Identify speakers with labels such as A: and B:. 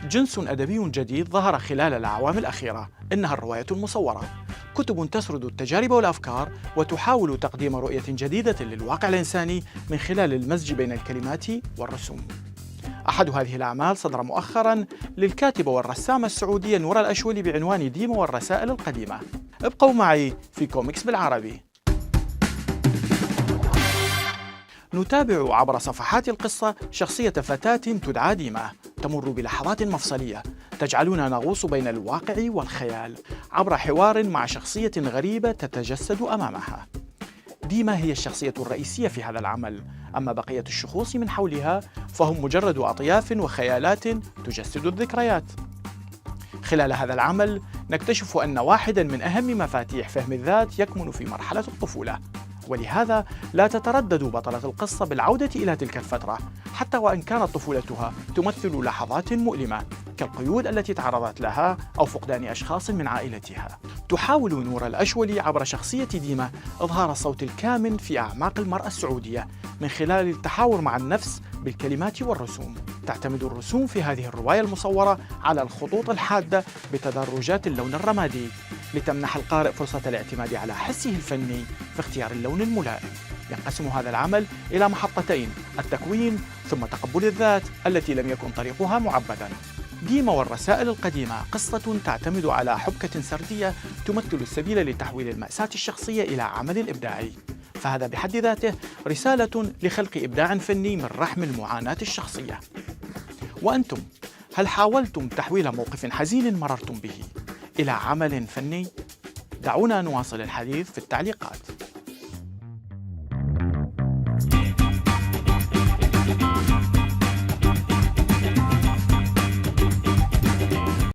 A: جنس أدبي جديد ظهر خلال الأعوام الأخيرة، إنها الرواية المصورة. كتب تسرد التجارب والأفكار وتحاول تقديم رؤية جديدة للواقع الإنساني من خلال المزج بين الكلمات والرسوم. أحد هذه الأعمال صدر مؤخراً للكاتبة والرسامة السعودية نورة الأشولي بعنوان ديما والرسائل القديمة. ابقوا معي في كوميكس بالعربي. نتابع عبر صفحات القصة شخصية فتاة تدعى ديما، تمر بلحظات مفصلية تجعلنا نغوص بين الواقع والخيال عبر حوار مع شخصية غريبة تتجسد أمامها. ديما هي الشخصية الرئيسية في هذا العمل، أما بقية الشخوص من حولها فهم مجرد أطياف وخيالات تجسد الذكريات. خلال هذا العمل نكتشف أن واحداً من أهم مفاتيح فهم الذات يكمن في مرحلة الطفولة، ولهذا لا تتردد بطلة القصة بالعودة إلى تلك الفترة حتى وإن كانت طفولتها تمثل لحظات مؤلمة كالقيود التي تعرضت لها أو فقدان أشخاص من عائلتها. تحاول نورة الأشولي عبر شخصية ديما إظهار الصوت الكامن في أعماق المرأة السعودية من خلال التحاور مع النفس بالكلمات والرسوم. تعتمد الرسوم في هذه الرواية المصورة على الخطوط الحادة بتدرجات اللون الرمادي لتمنح القارئ فرصة الاعتماد على حسه الفني في اختيار اللون الملائم. ينقسم هذا العمل إلى محطتين: التكوين ثم تقبل الذات التي لم يكن طريقها معبداً. ديما والرسائل القديمة قصة تعتمد على حبكة سردية تمثل السبيل لتحويل المأساة الشخصية إلى عمل إبداعي، فهذا بحد ذاته رسالة لخلق إبداع فني من رحم المعاناة الشخصية. وأنتم، هل حاولتم تحويل موقف حزين مررتم به إلى عمل فني؟ دعونا نواصل الحديث في التعليقات.